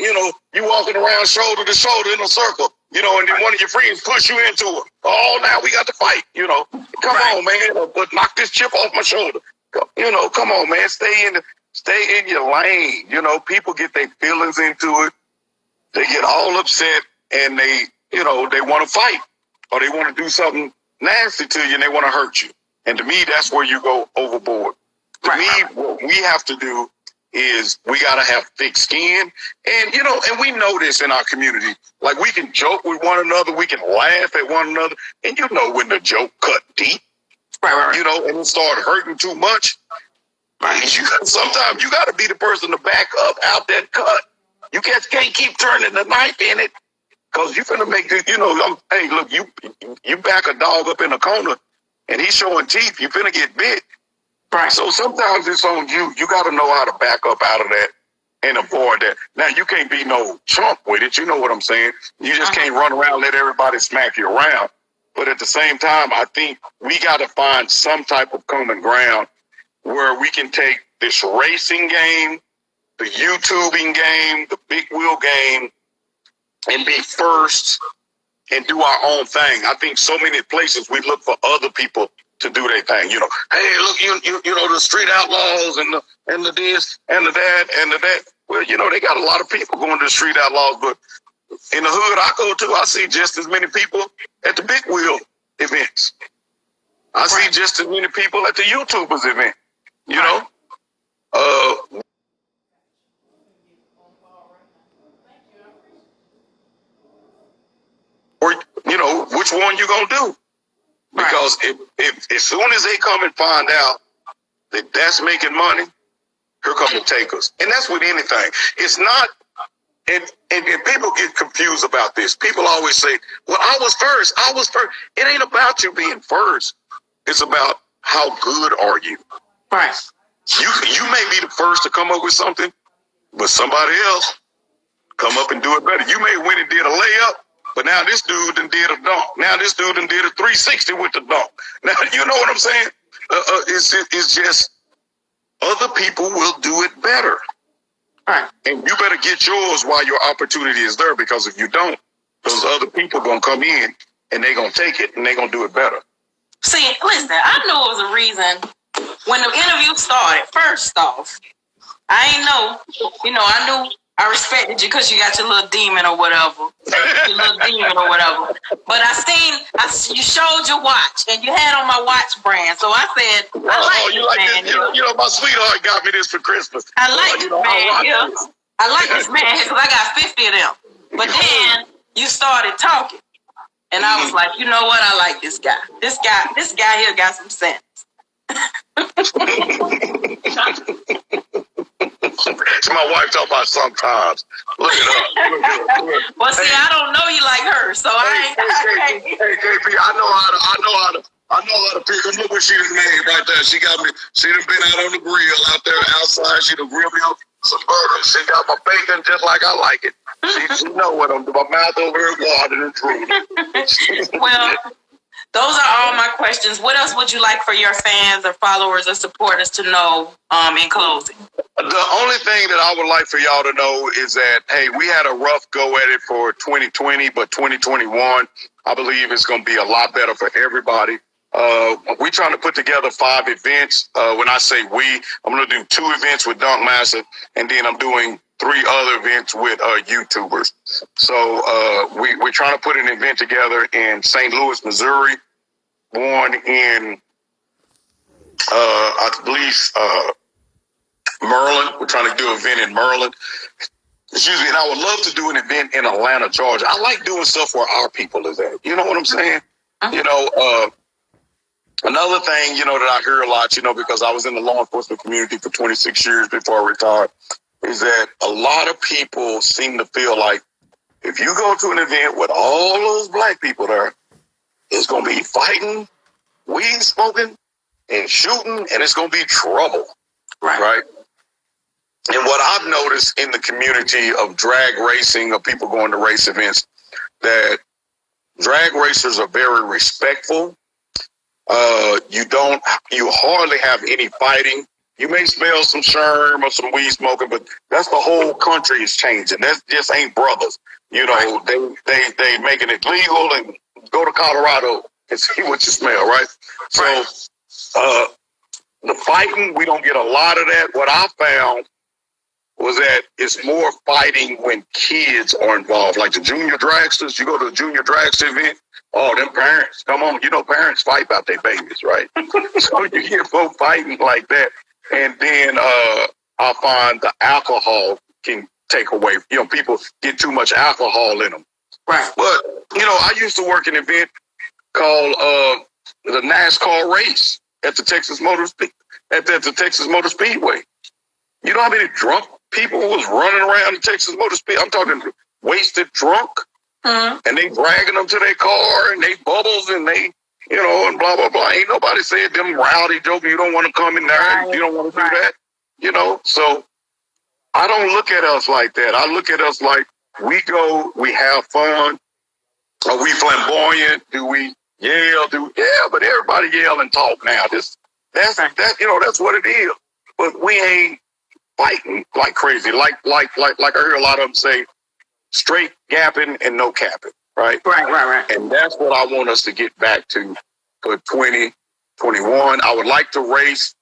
A: you walking around shoulder to shoulder in a circle, and then one of your friends push you into it. Oh, now we got to fight, Come on, man. But knock this chip off my shoulder. Come on, man. Stay in your lane. People get their feelings into it. They get all upset and they want to fight or they want to do something nasty to you and they want to hurt you. And to me, that's where you go overboard. To me, what we have to do is we got to have thick skin. And, and we know this in our community. Like, we can joke with one another. We can laugh at one another. And when the joke cut deep, and it started hurting too much, sometimes you got to be the person to back up out that cut. You can't keep turning the knife in it because you're finna make this, hey, look, you back a dog up in a corner and he's showing teeth, you finna get bit. Right.
B: So sometimes it's on you. You got to know how to back up out of that and avoid that. Now, you can't be no chump with it. You know what I'm saying? You just can't run around and let everybody smack you around. But at the same time, I think we got to find some type of common ground where we can take this racing game, the YouTubing game, the big wheel game, and be first and do our own thing. I think so many places we look for other people to do their thing. You know, hey, look, you know, the street outlaws and the this and the that and the that. Well, you know, they got a lot of people going to the street outlaws, but in the hood I go to, I see just as many people at the big wheel events. I see just as many people at the YouTubers event. You know, or you know, which one you gonna do? Because if as soon as they come and find out that that's making money, here come the takers. And that's with anything. It's not, and people get confused about this. People always say, well, I was first. It ain't about you being first. It's about how good are you.
A: Right.
B: You may be the first to come up with something, but somebody else come up and do it better. You may win and did a layup, but now this dude done did a dunk. Now this dude done did a 360 with the dunk. Now, you know what I'm saying? It's just other people will do it better.
A: Right.
B: And you better get yours while your opportunity is there, because if you don't, those other people going to come in and they going to take it and they going to do it better.
A: See, listen, I knew it was a reason when the interview started. First off, I ain't know, you know, I knew I respected you because you got your little demon or whatever. Your little demon or whatever. But you showed your watch and you had on my watch brand. So I said, I like this man.
B: You know, my sweetheart got me this for Christmas.
A: I like this man here. I like this man here because I got 50 of them. But then you started talking. And I was like, you know what? I like this guy. This guy here got some sense.
B: So my wife talking about sometimes. Look it up.
A: Well, see, I don't know you like her, so I ain't.
B: Hey, KP, I know how to pick. Look what she done made right there. She got me. She done been out on the grill out there outside. She done grilled me up some burgers. She got my bacon just like I like it. She know what I'm doing. My mouth over here watered and drooling.
A: Well, those are all my questions. What else would you like for your fans or followers or supporters to know in closing?
B: The only thing that I would like for y'all to know is that, hey, we had a rough go at it for 2020, but 2021, I believe it's going to be a lot better for everybody. We're trying to put together 5 events. When I say we, I'm going to do 2 events with Dunk Master, and then I'm doing 3 other events with YouTubers. So we're trying to put an event together in St. Louis, Missouri, one in, I believe, Maryland. We're trying to do an event in Maryland. Excuse me. And I would love to do an event in Atlanta, Georgia. I like doing stuff where our people is at. You know what I'm saying? You know, another thing, you know, that I hear a lot, you know, because I was in the law enforcement community for 26 years before I retired, is that a lot of people seem to feel like if you go to an event with all those black people there, it's going to be fighting, weed smoking, and shooting, and it's going to be trouble. Right? And what I've noticed in the community of drag racing, of people going to race events, that drag racers are very respectful. You hardly have any fighting. You may smell some sherm or some weed smoking, but that's the whole country is changing. That just ain't brothers. You know, they making it legal and go to Colorado and see what you smell, right? So the fighting, we don't get a lot of that. What I found was that it's more fighting when kids are involved. Like the junior dragsters, you go to a junior dragster event, oh, them parents, come on, you know, parents fight about their babies, right? So you hear folks fighting like that. And then I find the alcohol can take away, you know, people get too much alcohol in them.
A: Right.
B: But, you know, I used to work an event called the NASCAR race at the Texas Motor Speedway. You know how many drunk people was running around the Texas Motor Speedway? I'm talking wasted drunk. And they dragging them to their car and they bubbles and they and blah, blah, blah. Ain't nobody said them rowdy jokes. You don't want to come in there. Right. You don't want to do that. So I don't look at us like that. I look at us like we go, we have fun. Are we flamboyant? Do we yell? But everybody yell and talk now. That's what it is. But we ain't fighting like crazy. Like I heard a lot of them say, straight gapping and no capping. Right. And that's what I want us to get back to for 2021. I would like to race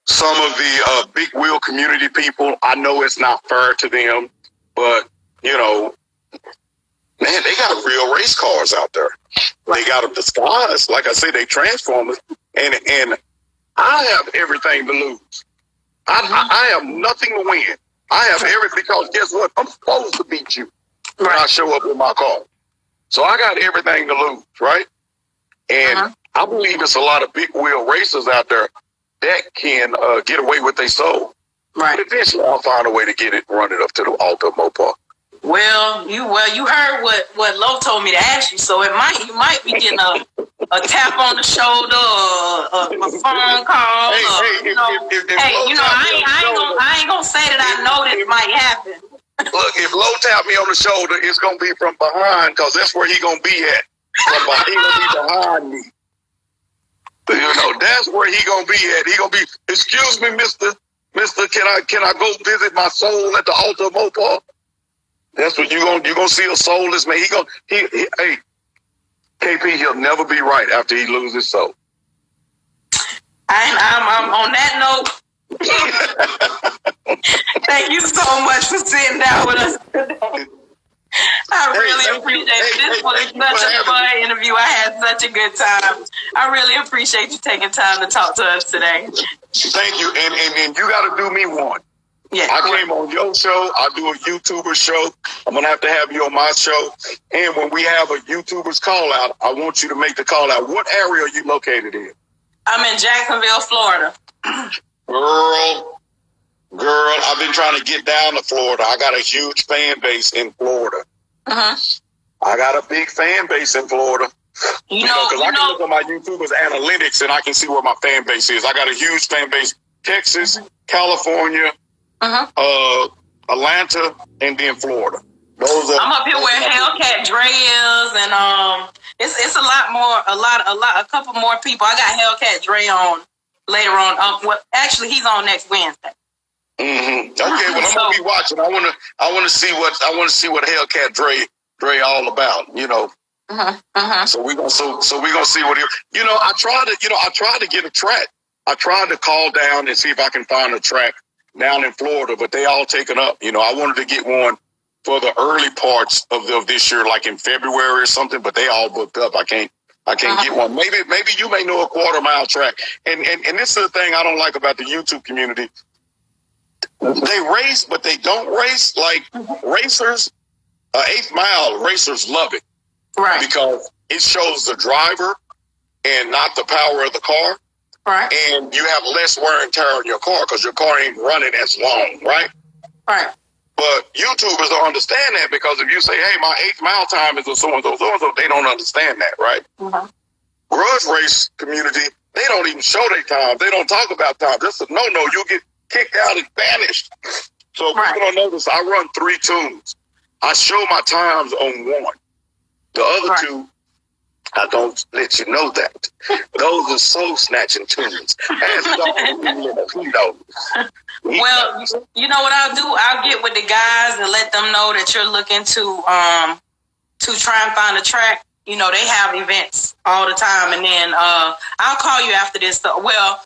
B: some of the big wheel community people. I know it's not fair to them, but man, they got real race cars out there. They got them disguised. Like I said, they transformers, and I have everything to lose. I have nothing to win. I have everything because guess what? I'm supposed to beat you when I show up in my car. So I got everything to lose, right? And I believe it's a lot of big wheel racers out there that can get away with their soul. Right. But eventually I'll find a way to get it, run it up to the altar of Mopar. Well, you heard what Lo told me to ask you, so you might be getting a tap on the shoulder, or a phone call. I ain't gonna say that I know this might happen. Look, if Lo tap me on the shoulder, it's gonna be from behind, because that's where he gonna be at. He gonna be behind me. That's where he gonna be at. He gonna be. Excuse me, Mister. Can I go visit my soul at the altar of Mopar? That's what you're gonna see a soulless man. Hey, KP, he'll never be right after he loses his soul. I'm on that note. Thank you so much for sitting down with us today. I really appreciate it. This was such a fun interview. I had such a good time. I really appreciate you taking time to talk to us today. Thank you. And you got to do me one. Yeah, I came on your show. I do a YouTuber show. I'm going to have you on my show. And when we have a YouTuber's call out, I want you to make the call out. What area are you located in? I'm in Jacksonville, Florida. Girl, I've been trying to get down to Florida. I got a huge fan base in Florida. I got a big fan base in Florida. Because I can look at my YouTubers analytics and I can see where my fan base is. I got a huge fan base. Texas, California, Atlanta, and then Florida. I'm up here where Hellcat Dre is, and it's a couple more people. I got Hellcat Dre on later on. Actually, he's on next Wednesday. Okay, well, I'm gonna be watching. I want to see what Hellcat Dre all about. So we gonna see what he. I tried to get a track. I tried to call down and see if I can find a track down in Florida, but they all taken up. I wanted to get one for the early parts of this year, like in February or something, but they all booked up. I can't get one. Maybe you may know a quarter-mile track. And this is the thing I don't like about the YouTube community. They race, but they don't race. Like racers, 8th mile racers love it. Right. Because it shows the driver and not the power of the car. Right. And you have less wear and tear on your car because your car ain't running as long, right? Right. But YouTubers don't understand that, because if you say, hey, my 8th mile time is a so-and-so, they don't understand that, right? Grudge race community, they don't even show their time. They don't talk about time. That's a no-no. You'll get kicked out and banished. So people don't notice, I run 3 tunes. I show my times on one. The other two, I don't let you know that. Those are soul snatching tunes. Well, you know what I'll do? I'll get with the guys and let them know that you're looking to try and find a track. They have events all the time, and then I'll call you after this. Well,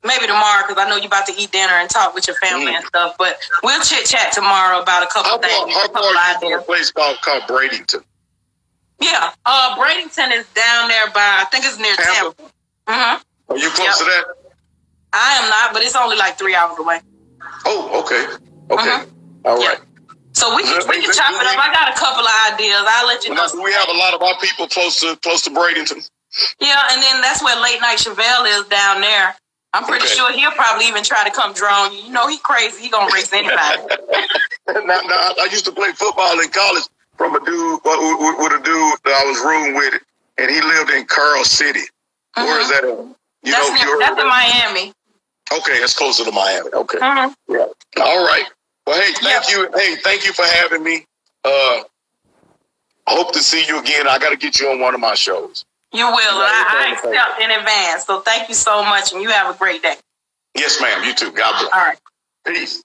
B: maybe tomorrow, because I know you're about to eat dinner and talk with your family and stuff. But we'll chit chat tomorrow about a couple things. How far are you from a place called Bradenton? Yeah, Bradenton is down there by, I think it's near Tampa. Are you close to that? I am not, but it's only like 3 hours away. Oh, okay. All right. So we can chop it up. I got a couple of ideas. I'll let you know. We have a lot of our people close to Bradenton. Yeah, and then that's where Late Night Chevelle is down there. I'm pretty sure he'll probably even try to come draw on you. He crazy. He gonna race anybody. Now, I used to play football in college from a dude with a dude that I was rooming with. and he lived in Carl City. Where is that at?
A: That's in Miami.
B: Okay, it's closer to Miami. Okay. Yeah. All right. Well, hey, thank you. Hey, thank you for having me. Hope to see you again. I got to get you on one of my shows.
A: You will. I accept in advance. So thank you so much, and you have a great day.
B: Yes, ma'am. You too. God bless.
A: All right.
B: Peace.